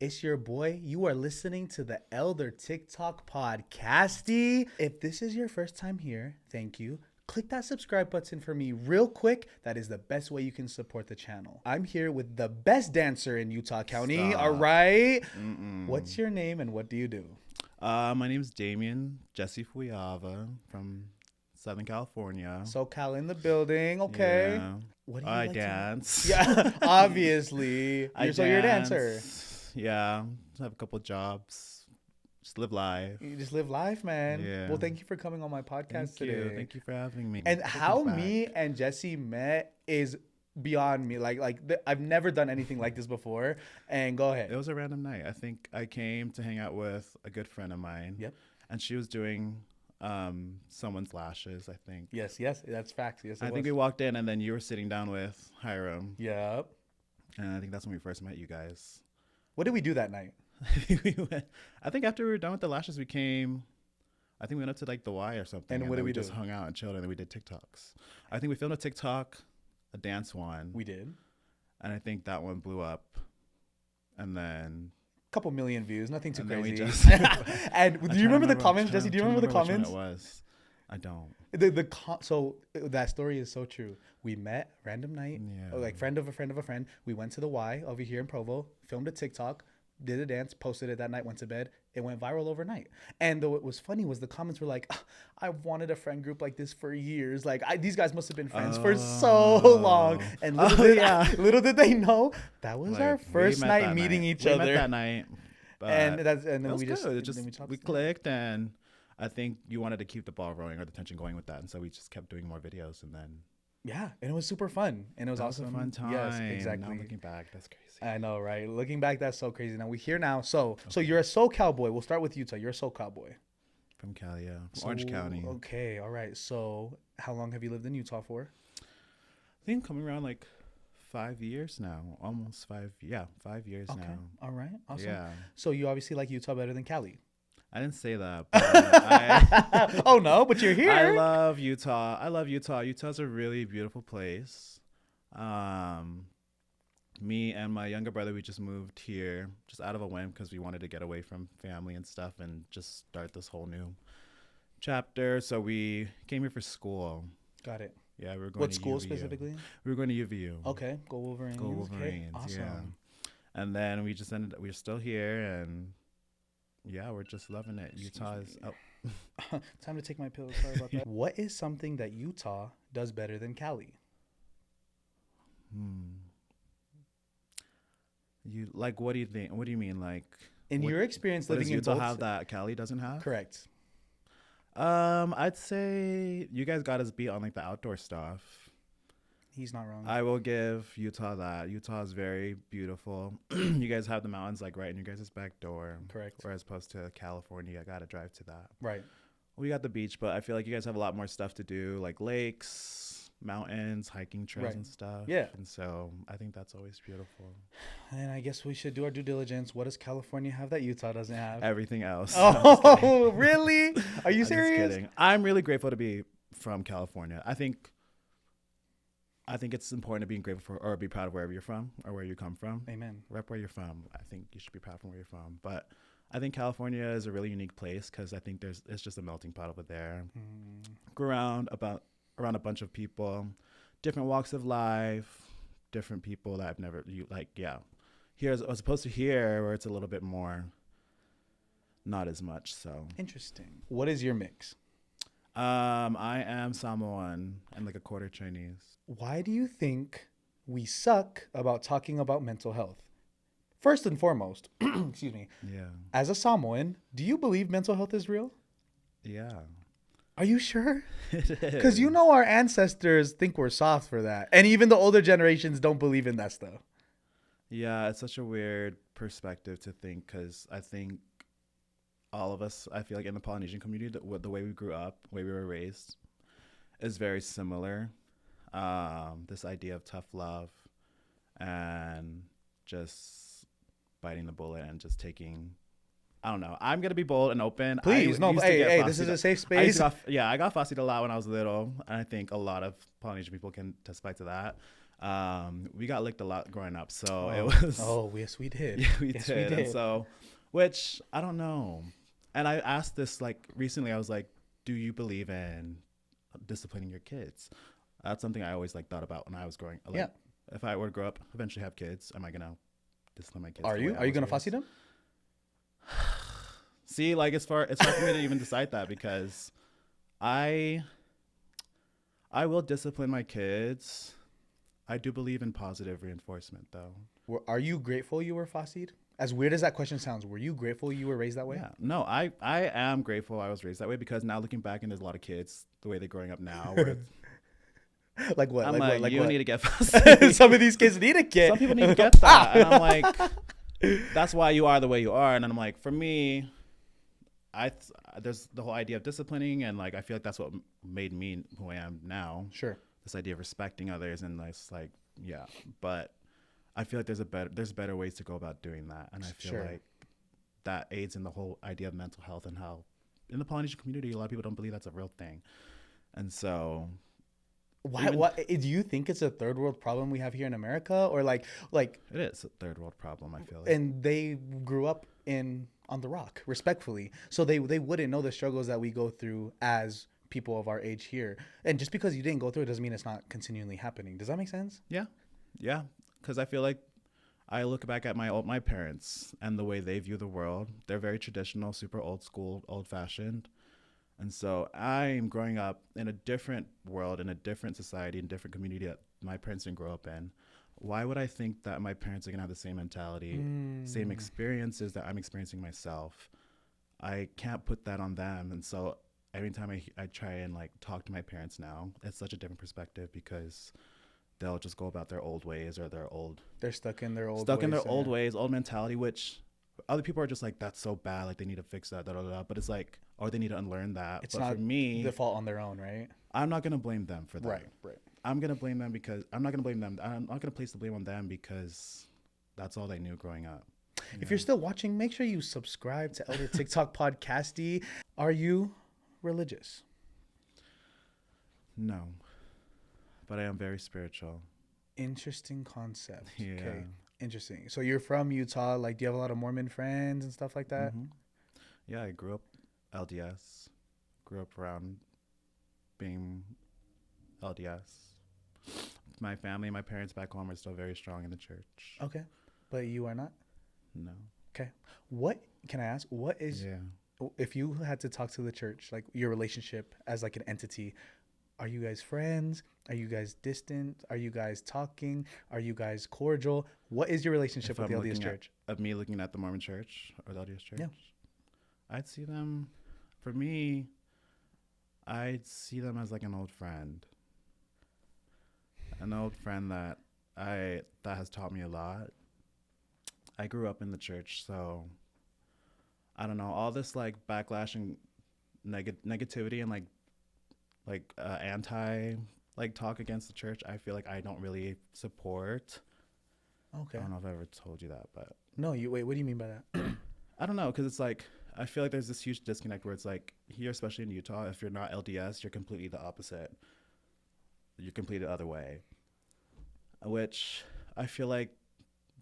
It's your boy. You are listening to the Elder TikTok Podcasty. If this is your first time here, thank you. Click that subscribe button for me real quick. That is the best way you can support the channel. I'm here with the best dancer in Utah County. Stop. All right. Mm-mm. What's your name and what do you do? My name is Damien Jesse Fuyava from Southern California. SoCal in the building. Okay. Yeah. What do you I like to- dance. Yeah, obviously. So you're a dance. dancer. Yeah. I have a couple jobs. Just live life. You just live life, man. Yeah. Well, thank you for coming on my podcast today. Thank you for having me. And Take how back. me and Jesse met is beyond me. I've never done anything like this before. And go ahead. It was a random night. I think I came to hang out with a good friend of mine. Yep. And she was doing someone's lashes, I think. Yes, that's facts. Yes, I think we walked in and then you were sitting down with Hiram. Yep. And I think that's when we first met you guys. What did we do that night? I think after we were done with the lashes, I think we went up to like the Y or something. And what did we do? Just hung out and chilled, and then we did TikToks. I think we filmed a TikTok, a dance one. We did. And I think that one blew up. And then Couple million views, nothing too and then crazy. we just And do you remember the comments, Jesse? Do you remember the comments? It was. I don't. So that story is so true. We met random night, like friend of a friend of a friend. We went to the Y over here in Provo, filmed a TikTok, did a dance, posted it that night, went to bed. It went viral overnight. And what was funny was the comments were like, I wanted a friend group like this for years. Like these guys must have been friends for so long. And little did they know that was our first night meeting each other. We met that night. And then we we clicked, and I think you wanted to keep the ball rolling or the tension going with that. And so we just kept doing more videos, and then and it was super fun, and it was awesome. A fun time. Yes, exactly. Now looking back, that's crazy. I know, right? Looking back, that's so crazy. Now we're here now. So you're a SoCal boy. We'll start with Utah. You're a SoCal boy. From Cali, yeah. Orange County. Okay, all right. So how long have you lived in Utah for? I think coming around like 5 years now. Almost 5. Yeah, 5 years now. All right. Awesome. Yeah. So you obviously like Utah better than Cali. I didn't say that. But Oh no, but you're here. I love Utah. Utah's a really beautiful place. Me and my younger brother, we just moved here just out of a whim because we wanted to get away from family and stuff and just start this whole new chapter. So we came here for school. Got it. Yeah, we were going What to school UVU. specifically? We were going to UVU. Okay, go Wolverines. Go Wolverines. Okay, awesome. Yeah. And then we're still here, and yeah, we're just loving it. Utah is Time to take my pills. Sorry about that. What is something that Utah does better than Cali? What do you think? What do you mean? Like, in your experience living in Utah both, have that Cali doesn't have? Correct. I'd say you guys got us beat on like the outdoor stuff. He's not wrong. I will give Utah that. Utah is very beautiful. You guys have the mountains like right in your guys' back door. Correct. Whereas opposed to California, I gotta drive to that. Right. We got the beach, but I feel like you guys have a lot more stuff to do, like lakes, mountains, hiking trails and stuff. Yeah. And so I think that's always beautiful. And I guess we should do our due diligence. What does California have that Utah doesn't have? Everything else. Oh, really? Are you serious? Just kidding. I'm really grateful to be from California. I think it's important to be grateful for or be proud of wherever you're from or where you come from. Amen. Rep where you're from. I think you should be proud from where you're from. But I think California is a really unique place because I think it's just a melting pot over there. Go around a bunch of people, different walks of life, different people that I've never here as opposed to here where it's a little bit more not as much. So interesting. What is your mix? I am Samoan and like a quarter Chinese. Why do you think we suck about talking about mental health? First and foremost, excuse me. Yeah. As a Samoan, do you believe mental health is real? Yeah. Are you sure? Because our ancestors think we're soft for that. And even the older generations don't believe in that stuff. Yeah, it's such a weird perspective to think because I think all of us, I feel like in the Polynesian community, the way we grew up, the way we were raised is very similar. This idea of tough love and just biting the bullet and just taking, I don't know. I'm going to be bold and open. Please, hey, this is a safe space. I got fussied a lot when I was little. And I think a lot of Polynesian people can testify to that. We got licked a lot growing up, so Oh, it was. oh, yes, we did. Yeah, we Yes, did. we And did. so, which I don't know. And I asked this like recently. I was like, "Do you believe in disciplining your kids?" That's something I always like thought about when I was growing. Like, Yeah. if I were to grow up, eventually have kids, am I gonna discipline my kids? Are the way you? I Are you was gonna fussy raised? them? See, like it's hard for me to even decide that because I I will discipline my kids. I do believe in positive reinforcement, though. Are you grateful you were fossied? As weird as that question sounds, were you grateful you were raised that way? Yeah, no, I am grateful I was raised that way because now looking back and there's a lot of kids the way they're growing up now where Like what? I'm Like what? like, Like you what? need to get fussy. Some of these kids need a kid. Some people need to get that, and I'm like, that's why you are the way you are. And then I'm like, for me, there's the whole idea of disciplining, and like I feel like that's what made me who I am now. Sure. This idea of respecting others and this like yeah, but I feel like there's better ways to go about doing that, and I feel Sure. like that aids in the whole idea of mental health and how in the Polynesian community a lot of people don't believe that's a real thing, and so Why? even What? Do you think it's a third world problem we have here in America, or like, it is a third world problem. I feel like. and they grew up on the rock, respectfully, so they wouldn't know the struggles that we go through as people of our age here. And just because you didn't go through it doesn't mean it's not continually happening. Does that make sense? Yeah, yeah, because I feel like I look back at my parents and the way they view the world. They're very traditional, super old school, old fashioned, and so I'm growing up in a different world, in a different society, in a different community that my parents didn't grow up in. Why would I think that my parents are gonna have the same mentality, same experiences that I'm experiencing myself? I can't put that on them, and so every time I try and like talk to my parents now, it's such a different perspective because they'll just go about their old ways or their old They're stuck in their old stuck in ways, their old yeah. ways, old mentality, which other people are just like, that's so bad, like they need to fix that, da, da, da. But it's like, or they need to unlearn that. It's But not for me, the fault on their own, right? I'm not gonna blame them for that. Right. I'm gonna blame them because I'm not gonna blame them. I'm not gonna place the blame on them because that's all they knew growing up. If you're still watching, make sure you subscribe to Elder TikTok Podcasty. Are you religious? No, but I am very spiritual. Interesting concept. Yeah. Okay. Interesting. So you're from Utah. Like, do you have a lot of Mormon friends and stuff like that? Hmm. Yeah, I grew up LDS. Grew up around being LDS. My family, my parents back home are still very strong in the church. Okay. But you are not? No. Okay. What, can I ask, what is, Yeah. if you had to talk to the church, like your relationship as like an entity, are you guys friends? Are you guys distant? Are you guys talking? Are you guys cordial? What is your relationship If with I'm the LDS looking church? of me looking at the Mormon church or the LDS church, Yeah. I'd see them, for me, I'd see them as like an old friend. An old friend that has taught me a lot. I grew up in the church, so I don't know, all this like backlash and negativity and like anti like talk against the church, I feel like I don't really support. Okay. I don't know if I ever told you that, but No, wait, what do you mean by that? I don't know, because it's like I feel like there's this huge disconnect where it's like here, especially in Utah, if you're not LDS, you're completely the opposite. You're completely the other way, which I feel like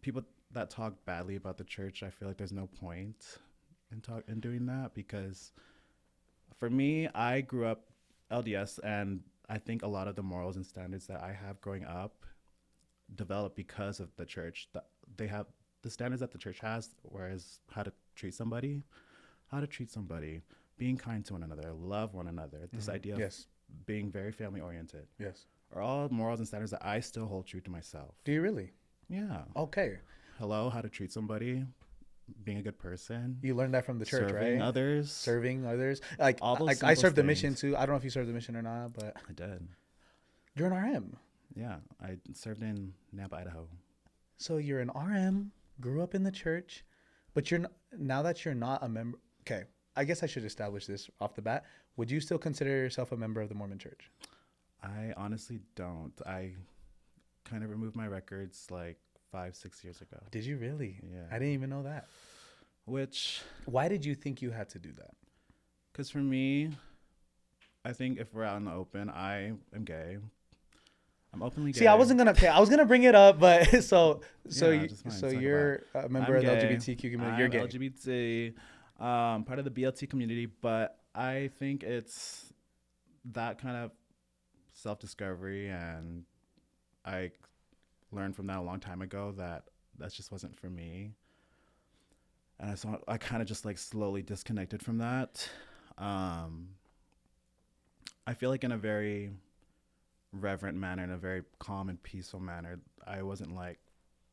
people that talk badly about the church, I feel like there's no point in doing that, because for me, I grew up LDS, and I think a lot of the morals and standards that I have growing up developed because of the church. They have the standards that the church has, whereas how to treat somebody, being kind to one another, love one another. This idea of Yes. being very family oriented Yes. are all morals and standards that I still hold true to myself. Do you really? Yeah. Okay. Hello, how to treat somebody, being a good person, You learned that from the church, serving right? others. Serving others. Like, All those I simple served the things. mission too. I don't know if you served the mission or not, but I did. you're an RM. Yeah, I served in Nampa, Idaho. So you're an RM, grew up in the church, but now that you're not a member. Okay, I guess I should establish this off the bat. Would you still consider yourself a member of the Mormon Church? I honestly don't. I kind of removed my records like 5-6 years ago. Did you really? Yeah. I didn't even know that. Which, Why did you think you had to do that? because for me, I think if we're out in the open, I am gay. I'm openly gay. See, I wasn't gonna. Okay, I was gonna bring it up, but so Yeah, just fine. so Talk you're a member I'm of the gay. LGBTQ community. You're I'm gay. LGBT, part of the BLT community, but I think it's that kind of self-discovery, and I learned from that a long time ago that just wasn't for me, and I kind of just like slowly disconnected from that. I feel like in a very reverent manner, in a very calm and peaceful manner, I wasn't like,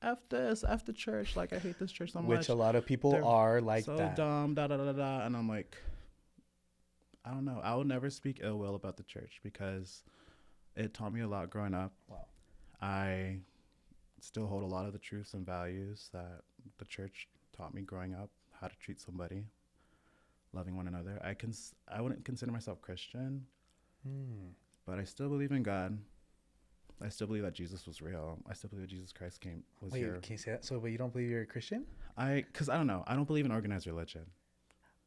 F this, F the church, like I hate this church so much. Which a lot of people They're are like so that. dumb, da da da da, and I'm like, I don't know. I will never speak ill will about the church because it taught me a lot growing up. Wow. I still hold a lot of the truths and values that the church taught me growing up, how to treat somebody, loving one another. I wouldn't consider myself Christian, but I still believe in God. I still believe that Jesus was real. I still believe that Jesus Christ was Wait, here. can you say that? So, but you don't believe you're a Christian? Because I don't know. I don't believe in organized religion.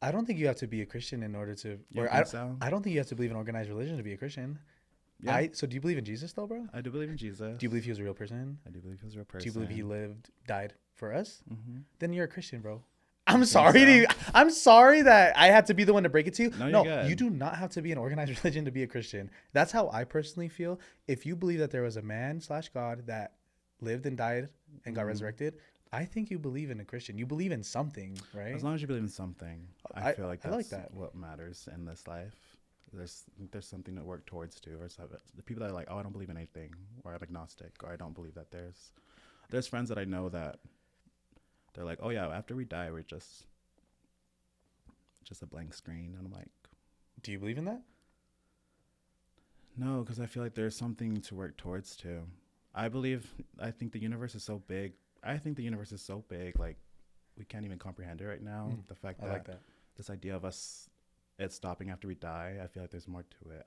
I don't think you have to be a Christian in order to. You Or think so? I don't think you have to believe in organized religion to be a Christian. Yeah. So do you believe in Jesus though, bro? I do believe in Jesus. Do you believe he was a real person? I do believe he was a real person. Do you believe he lived, died for us? Mm-hmm. Then you're a Christian, bro. I'm sorry. I'm sorry that I had to be the one to break it to you. No, you're good. You do not have to be an organized religion to be a Christian. That's how I personally feel. If you believe that there was a man/God that lived and died and got resurrected, I think you believe in a Christian. You believe in something, right? As long as you believe in something, I feel like that's what matters in this life. There's something to work towards too, or something. The people that are like, oh, I don't believe in anything, or I'm agnostic, or I don't believe that there's friends that I know that they're like, oh yeah, after we die, we're just a blank screen, and I'm like, do you believe in that? No, because I feel like there's something to work towards too. I think the universe is so big. Like we can't even comprehend it right now. The fact that, this idea of it stopping after we die, I feel like there's more to it.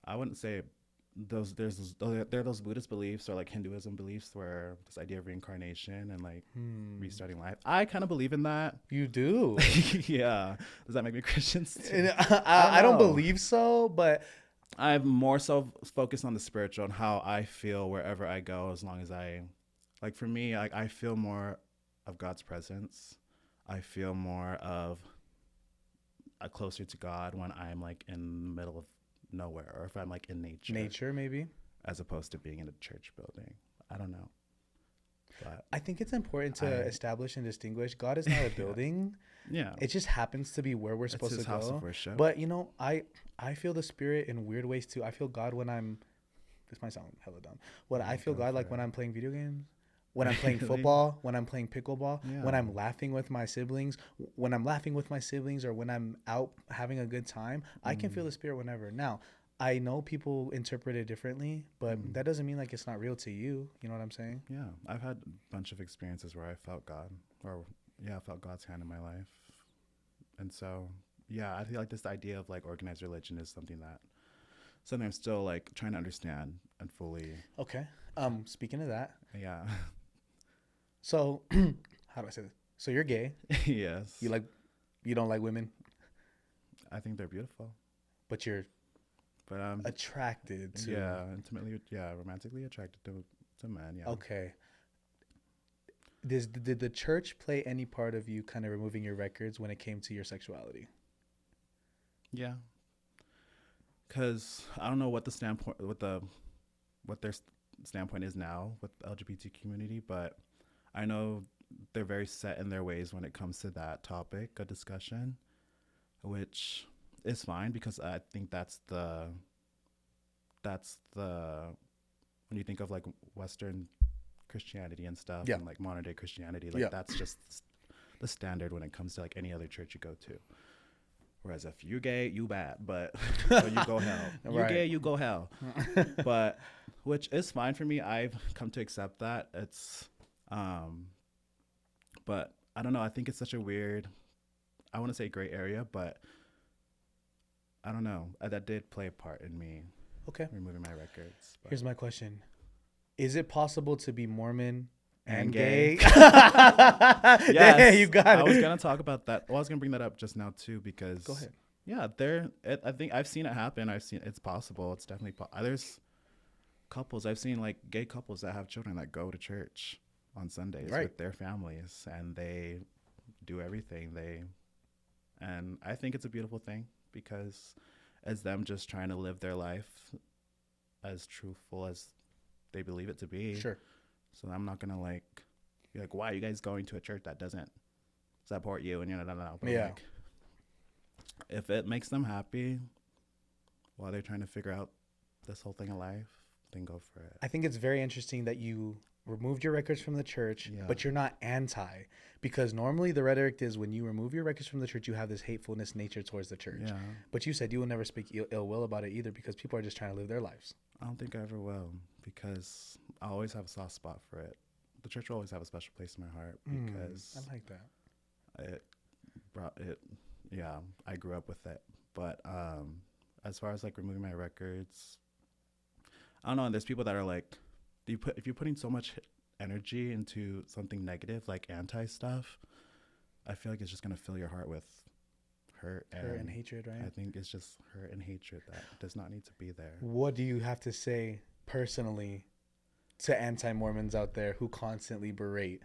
I wouldn't say there are those Buddhist beliefs or like Hinduism beliefs where this idea of reincarnation and like restarting life. I kind of believe in that. You do? Yeah. Does that make me Christian? I don't believe so, but I'm more so focused on the spiritual and how I feel wherever I go, as long as for me, I feel more of God's presence. I feel more of closer to God when I'm like in the middle of nowhere, or if I'm like in nature maybe, as opposed to being in a church building. I don't know, but I think it's important to establish and distinguish God is not a building. Yeah, it just happens to be where we're supposed to go. House of worship. But I feel the Spirit in weird ways too. I feel God when this might sound hella dumb, I feel God like when I'm playing video games, when I'm playing football, when I'm playing pickleball, when I'm laughing with my siblings, or when I'm out having a good time. I can feel the Spirit whenever. Now, I know people interpret it differently, but that doesn't mean like it's not real to you. You know what I'm saying? Yeah, I've had a bunch of experiences where I felt God, I felt God's hand in my life. And so, yeah, I feel like this idea of like organized religion is something I'm still like trying to understand and fully. Okay. Speaking of that. Yeah. So, how do I say this? So you're gay. Yes. You don't like women? I think they're beautiful. But I'm attracted to. Yeah, intimately. Yeah, romantically attracted to men. Yeah. Okay. Did the church play any part of you kind of removing your records when it came to your sexuality? Yeah. Because I don't know what what their standpoint is now with the LGBT community, but I know they're very set in their ways when it comes to that topic of discussion, which is fine because I think that's the when you think of like Western Christianity and stuff, and like modern day Christianity, that's just the standard when it comes to like any other church you go to. Whereas if you're gay, you bad, but so you go hell. You're gay, you go hell. But which is fine for me. I've come to accept that. It's but I don't know. I think it's such a weird, I want to say gray area, but I don't know. That did play a part in me. Okay. Removing my records. But. Here's my question. Is it possible to be Mormon and gay? Yes. Yeah, you got it. I was going to talk about that. Well, I was going to bring that up just now too, because. Go ahead. Yeah, I think I've seen it happen. It's possible. It's definitely couples. I've seen like gay couples that have children that go to church on Sundays Right. with their families, and they do everything. And I think it's a beautiful thing because as them just trying to live their life as truthful as they believe it to be. Sure. So I'm not gonna like be like, why are you guys going to a church that doesn't support you? And but Yeah. like, if it makes them happy while they're trying to figure out this whole thing of life, then go for it. I think it's very interesting that you removed your records from the church, Yeah. but you're not anti, because normally the rhetoric is when you remove your records from the church, you have this hatefulness nature towards the church. Yeah. But you said you will never speak ill will about it either, because people are just trying to live their lives. I don't think I ever will, because I always have a soft spot for it. The church will always have a special place in my heart because I like that. it brought it. Yeah, I grew up with it. But as far as like removing my records, I don't know. There's people that are like, if you're putting so much energy into something negative, like anti stuff, I feel like it's just gonna fill your heart with hurt and hatred, right? I think it's just hurt and hatred that does not need to be there. What do you have to say personally to anti-Mormons out there who constantly berate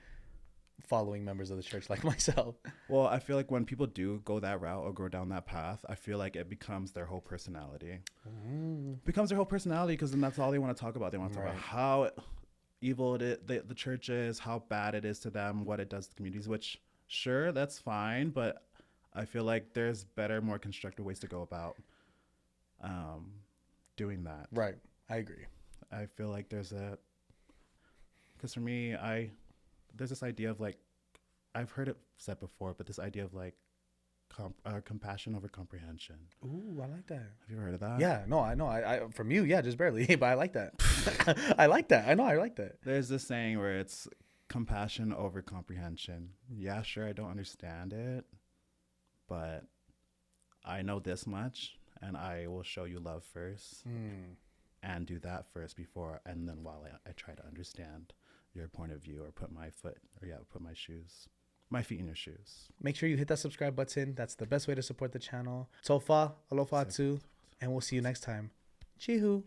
following members of the church like myself? Well, I feel like when people do go that route or go down that path, I feel like it becomes their whole personality. Becomes their whole personality, because then that's all they want to talk about. They want to talk about how evil the church is, how bad it is to them, what it does to communities, which, sure, that's fine, but I feel like there's better, more constructive ways to go about doing that. Right. I agree. I feel like because for me, there's this idea of like, I've heard it said before, but this idea of like compassion over comprehension. Ooh, I like that. Have you ever heard of that? Yeah, no, I know. I from you, yeah, just barely, but I like that. I like that. I know, I like that. There's this saying where it's compassion over comprehension. Yeah, sure, I don't understand it, but I know this much, and I will show you love first, and do that first and then while I try to understand your point of view, or put my feet in your shoes. Make sure you hit that subscribe button. That's the best way to support the channel. Tofa, alofa too, and we'll see you next time. Chihu.